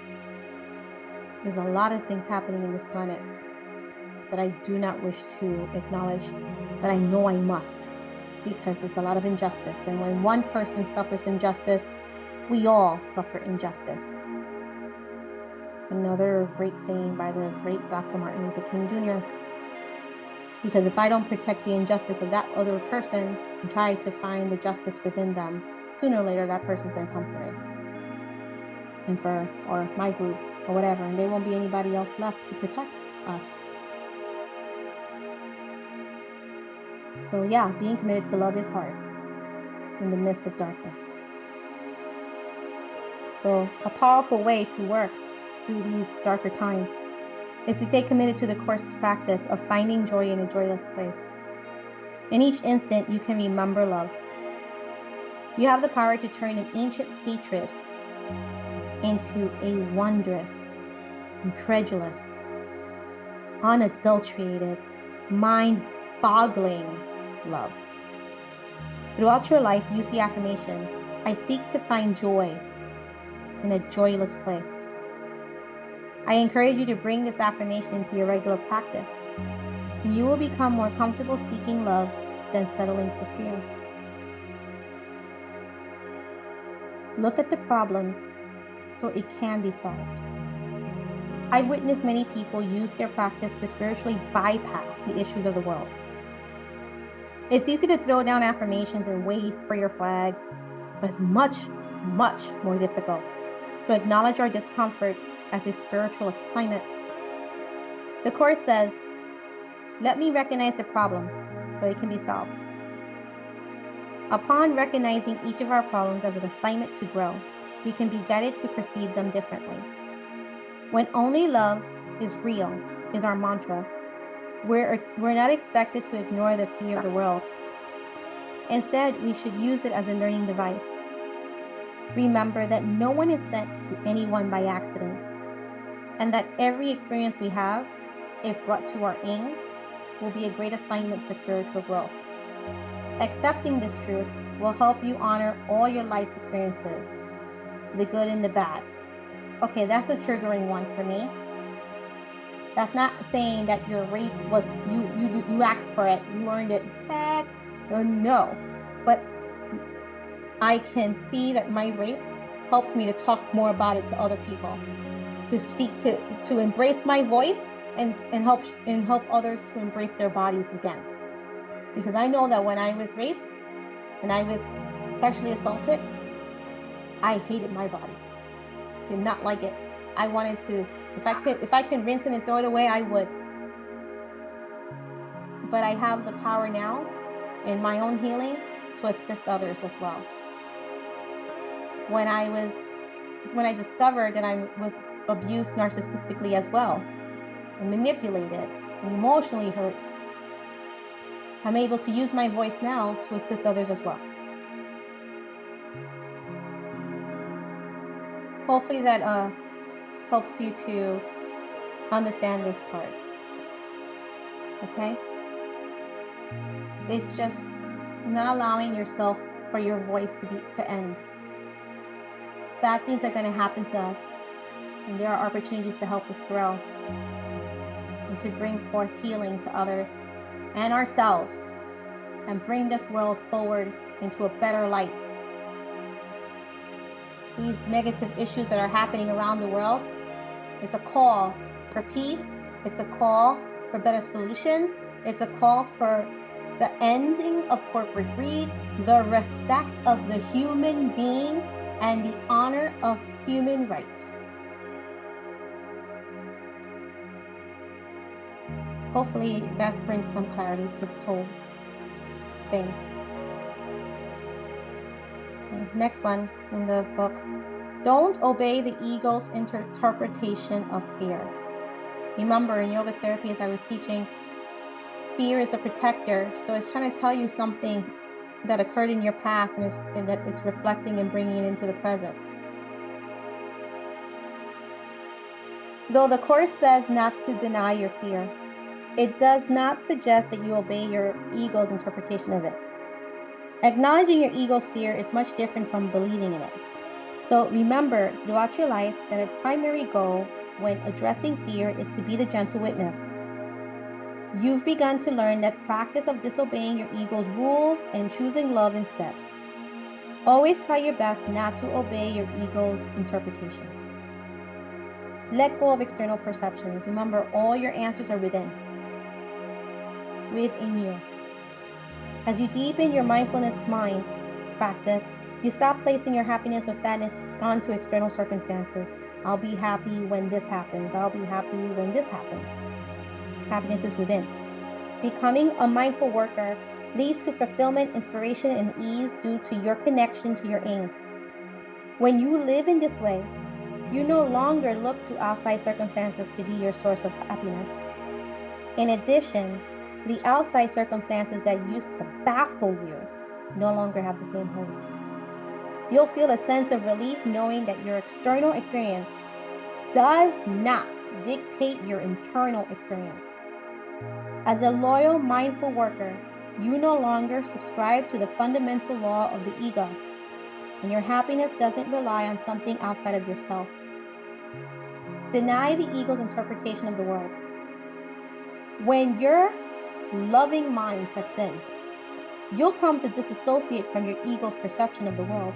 S1: There's a lot of things happening in this planet that I do not wish to acknowledge, but I know I must, because there's a lot of injustice. And when one person suffers injustice, we all suffer injustice. Another great saying by the great Dr. Martin Luther King Jr. Because if I don't protect the injustice of that other person and try to find the justice within them, sooner or later that person's going to come for me or my group or whatever, and there won't be anybody else left to protect us. So yeah, being committed to love is hard in the midst of darkness. So a powerful way to work through these darker times is to stay committed to the Course's practice of finding joy in a joyless place. In each instant, you can remember love. You have the power to turn an ancient hatred into a wondrous, incredulous, unadulterated, mind-boggling love. Throughout your life, use the affirmation, I seek to find joy in a joyless place. I encourage you to bring this affirmation into your regular practice, and you will become more comfortable seeking love than settling for fear. Look at the problems so it can be solved. I've witnessed many people use their practice to spiritually bypass the issues of the world. It's easy to throw down affirmations and wave prayer flags, but it's much, much more difficult to acknowledge our discomfort as a spiritual assignment. The Course says, let me recognize the problem so it can be solved. Upon recognizing each of our problems as an assignment to grow, we can be guided to perceive them differently. When only love is real is our mantra. We're not expected to ignore the fear of the world. Instead, we should use it as a learning device. Remember that no one is sent to anyone by accident, and that every experience we have, if brought to our aim, will be a great assignment for spiritual growth. Accepting this truth will help you honor all your life's experiences, the good and the bad. Okay, that's a triggering one for me. That's not saying that your rape was you asked for it, you earned it. Or no, but I can see that my rape helped me to talk more about it to other people, to seek to embrace my voice and help others to embrace their bodies again. Because I know that when I was raped, when I was sexually assaulted, I hated my body. Did not like it. I wanted to, if I could rinse it and throw it away, I would. But I have the power now in my own healing to assist others as well. When I discovered that I was abused narcissistically as well, and manipulated, and emotionally hurt, I'm able to use my voice now to assist others as well. Hopefully that helps you to understand this part. Okay? It's just not allowing yourself for your voice to end. Bad things are going to happen to us, and there are opportunities to help us grow and to bring forth healing to others and ourselves and bring this world forward into a better light. These negative issues that are happening around the world, it's a call for peace, it's a call for better solutions, it's a call for the ending of corporate greed, the respect of the human being, and the honor of human rights. Hopefully that brings some clarity to this whole thing. Okay, next one in the book. Don't obey the ego's interpretation of fear. Remember, in yoga therapy, as I was teaching, fear is a protector. So it's trying to tell you something that occurred in your past and that it's reflecting and bringing it into the present. Though the Course says not to deny your fear, it does not suggest that you obey your ego's interpretation of it. Acknowledging your ego's fear is much different from believing in it. So remember throughout your life that a primary goal when addressing fear is to be the gentle witness. You've begun to learn that practice of disobeying your ego's rules and choosing love instead. Always try your best not to obey your ego's interpretations. Let go of external perceptions. Remember, all your answers are within you. As you deepen your mindfulness mind practice, you stop placing your happiness or sadness onto external circumstances. I'll be happy when this happens. I'll be happy when this happens. Happiness is within. Becoming a mindful worker leads to fulfillment, inspiration, and ease due to your connection to your aim. When you live in this way, you no longer look to outside circumstances to be your source of happiness. In addition, the outside circumstances that used to baffle you no longer have the same hold. You'll feel a sense of relief knowing that your external experience does not dictate your internal experience. As a loyal, mindful worker, you no longer subscribe to the fundamental law of the ego, and your happiness doesn't rely on something outside of yourself. Deny the ego's interpretation of the world. When your loving mind sets in, you'll come to disassociate from your ego's perception of the world.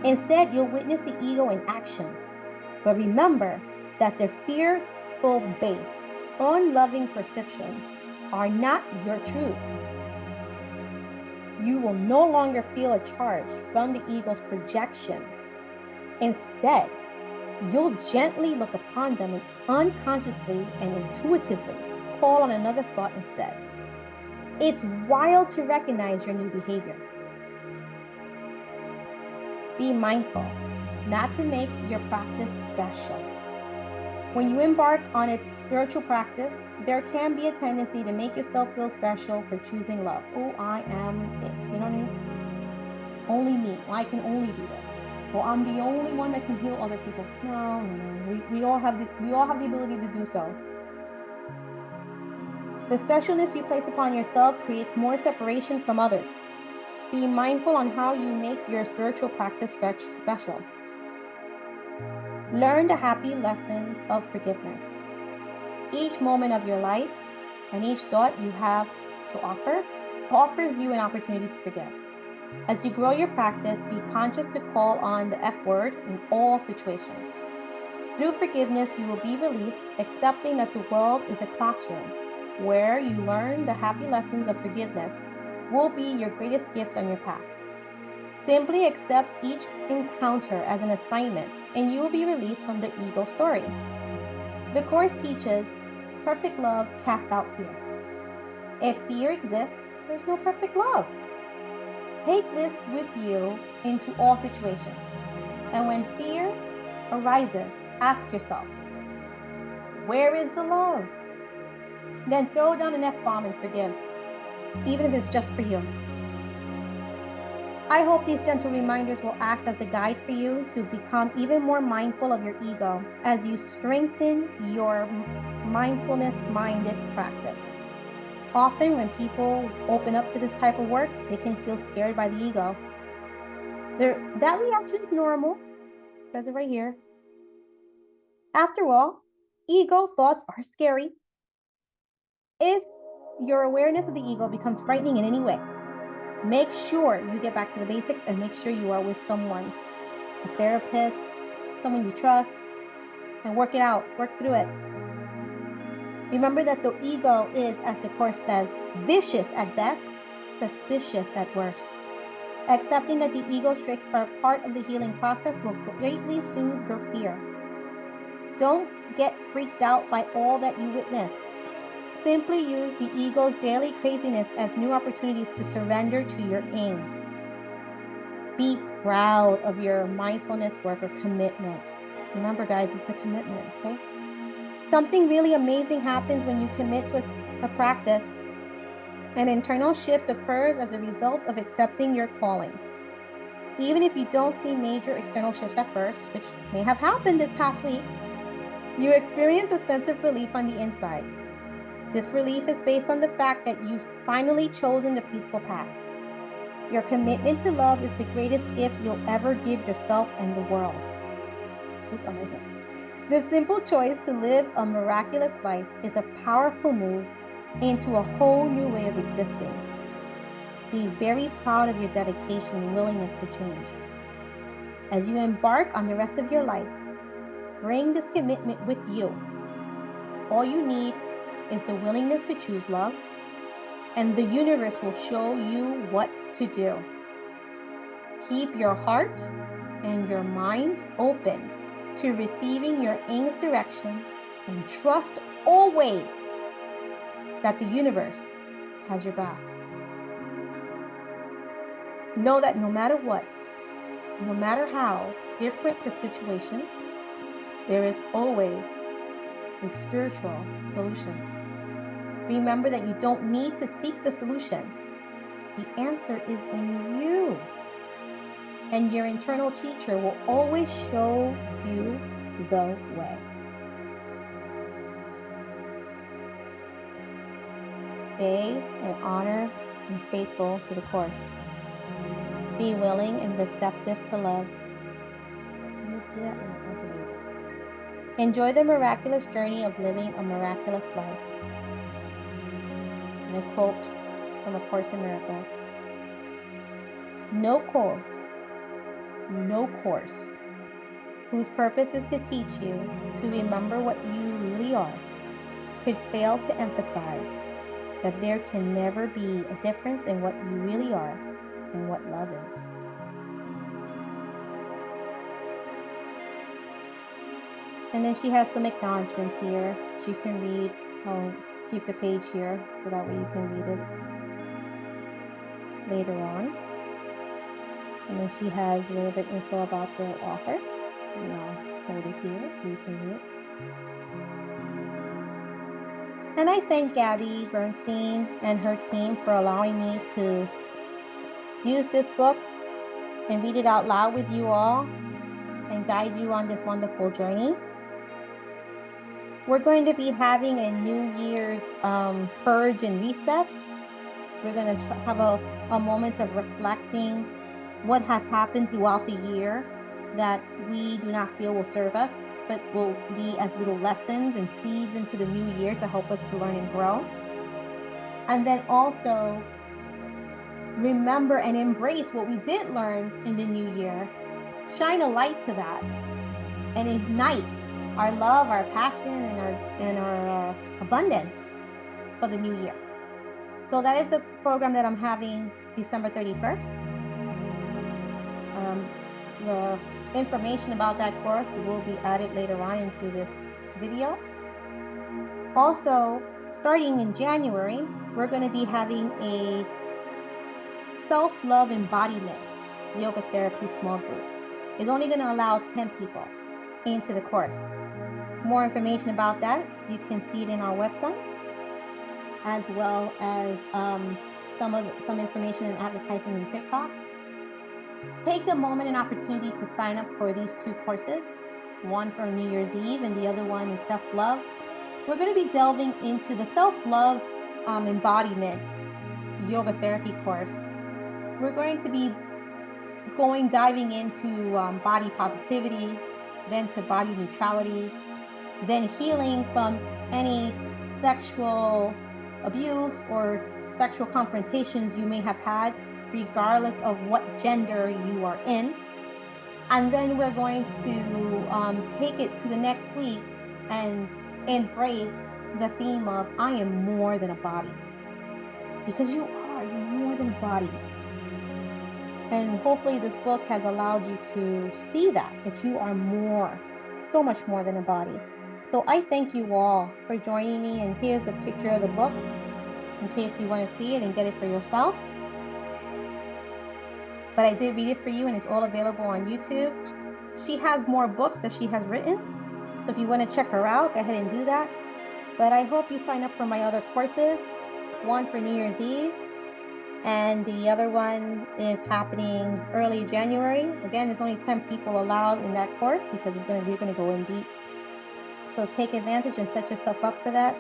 S1: Instead, you'll witness the ego in action. But remember that the fearful-based, unloving perceptions are not your truth. You will no longer feel a charge from the ego's projections. Instead, you'll gently look upon them and unconsciously and intuitively call on another thought instead. It's wild to recognize your new behavior. Be mindful not to make your practice special. When you embark on a spiritual practice, there can be a tendency to make yourself feel special for choosing love. Oh, I am it. You know what I mean? Only me. Well, I can only do this. Well, I'm the only one that can heal other people. No. We all have the ability to do so. The specialness you place upon yourself creates more separation from others. Be mindful on how you make your spiritual practice special. Learn the happy lessons of forgiveness. Each moment of your life and each thought you have to offer offers you an opportunity to forgive. As you grow your practice, be conscious to call on the F word in all situations. Through forgiveness, you will be released, accepting that the world is a classroom where you learn the happy lessons of forgiveness will be your greatest gift on your path. Simply accept each encounter as an assignment, and you will be released from the ego story. The Course teaches perfect love casts out fear. If fear exists, there's no perfect love. Take this with you into all situations. And when fear arises, ask yourself, where is the love? Then throw down an F-bomb and forgive, even if it's just for you. I hope these gentle reminders will act as a guide for you to become even more mindful of your ego as you strengthen your mindfulness-minded practice. Often when people open up to this type of work, they can feel scared by the ego. That reaction is normal. It says it right here. After all, ego thoughts are scary. If your awareness of the ego becomes frightening in any way, make sure you get back to the basics and make sure you are with someone, a therapist, someone you trust, and work it out, work through it. Remember that the ego is, as the Course says, vicious at best, suspicious at worst. Accepting that the ego's tricks are part of the healing process will greatly soothe your fear. Don't get freaked out by all that you witness. Simply use the ego's daily craziness as new opportunities to surrender to your aim. Be proud of your mindfulness work or commitment. Remember, guys, it's a commitment, okay? Something really amazing happens when you commit to a practice. An internal shift occurs as a result of accepting your calling. Even if you don't see major external shifts at first, which may have happened this past week, you experience a sense of relief on the inside. This relief is based on the fact that you've finally chosen the peaceful path. Your commitment to love is the greatest gift you'll ever give yourself and the world. The simple choice to live a miraculous life is a powerful move into a whole new way of existing. Be very proud of your dedication and willingness to change. As you embark on the rest of your life, bring this commitment with you. All you need is the willingness to choose love, and the universe will show you what to do. Keep your heart and your mind open to receiving your aim's direction, and trust always that the universe has your back. Know that no matter what, no matter how different the situation, there is always a spiritual solution. Remember that you don't need to seek the solution. The answer is in you. And your internal teacher will always show you the way. Stay and honor and faithful to the Course. Be willing and receptive to love. Let me see that. Enjoy the miraculous journey of living a miraculous life. And a quote from A Course in Miracles. No course whose purpose is to teach you to remember what you really are could fail to emphasize that there can never be a difference in what you really are and what love is. And then she has some acknowledgments here. You can read. I'll keep the page here so that way you can read it later on. And then she has a little bit info about the author. And I'll hold it here so you can read it. And I thank Gabby Bernstein and her team for allowing me to use this book and read it out loud with you all and guide you on this wonderful journey. We're going to be having a New Year's purge and reset. We're going to have a moment of reflecting what has happened throughout the year that we do not feel will serve us, but will be as little lessons and seeds into the new year to help us to learn and grow. And then also remember and embrace what we did learn in the new year. Shine a light to that and ignite our love, our passion, and our abundance for the new year. So that is a program that I'm having December 31st. The information about that course will be added later on into this video. Also, starting in January, we're going to be having a self-love embodiment yoga therapy small group. It's only going to allow 10 people into the course. More information about that, you can see it in our website, as well as some information and advertisement in TikTok. Take the moment and opportunity to sign up for these two courses, one for New Year's Eve and the other one is self-love. We're going to be delving into the self-love embodiment yoga therapy course. We're going to be diving into body positivity, then to body neutrality, then healing from any sexual abuse or sexual confrontations you may have had, regardless of what gender you are in. And then we're going to take it to the next week and embrace the theme of I am more than a body. Because you're more than a body. And hopefully this book has allowed you to see that you are more, so much more than a body. So I thank you all for joining me, and here's a picture of the book in case you want to see it and get it for yourself. But I did read it for you, and it's all available on YouTube. She has more books that she has written, so if you want to check her out, go ahead and do that. But I hope you sign up for my other courses, one for New Year's Eve, and the other one is happening early January. Again, there's only 10 people allowed in that course because we're going to go in deep. So take advantage and set yourself up for that.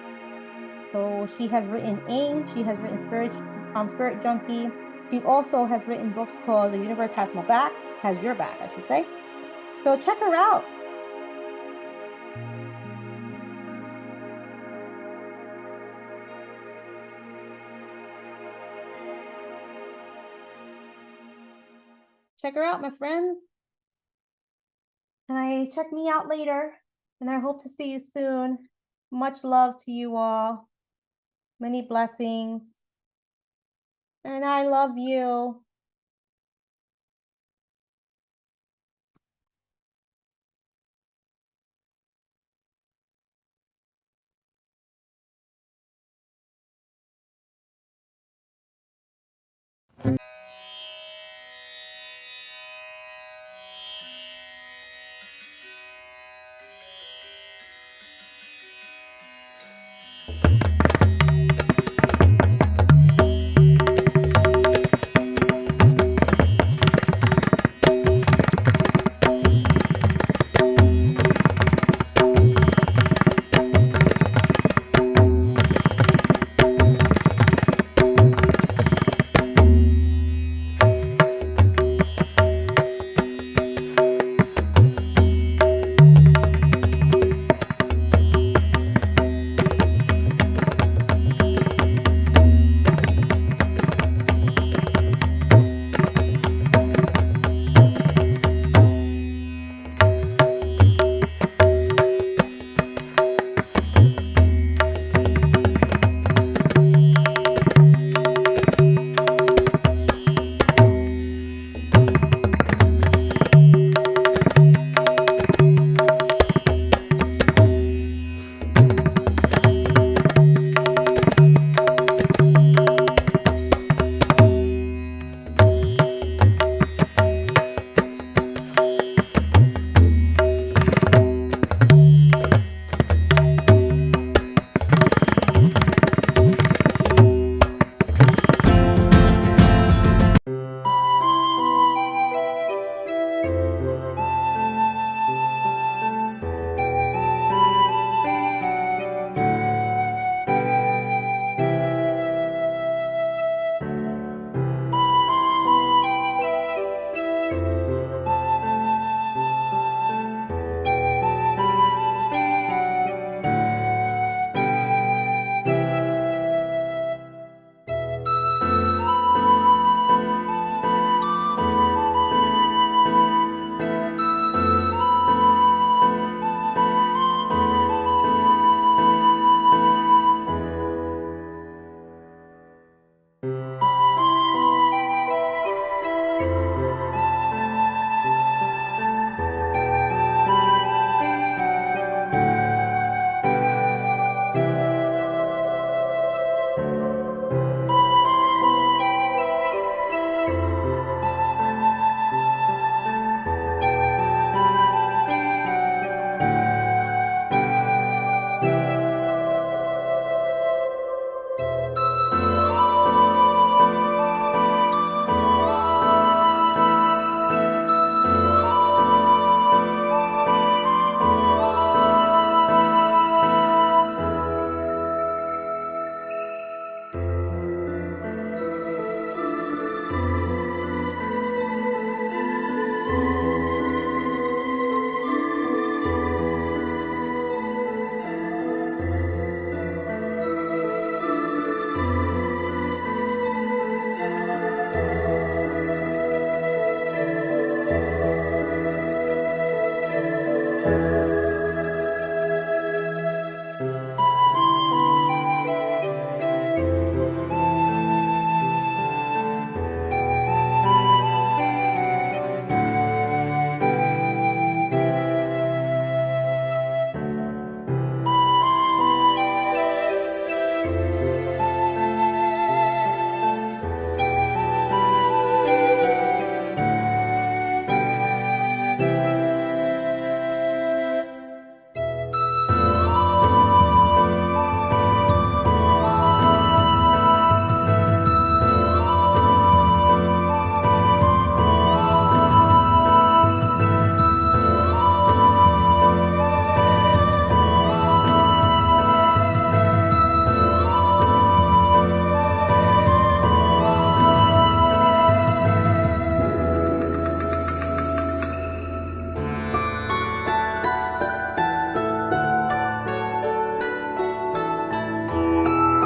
S1: So she has written AIM, she has written Spirit Junkie. She also has written books called The Universe Has My Back, Has Your Back, I should say. So check her out. Check her out, my friends. And check me out later. And I hope to see you soon. Much love to you all. Many blessings. And I love you.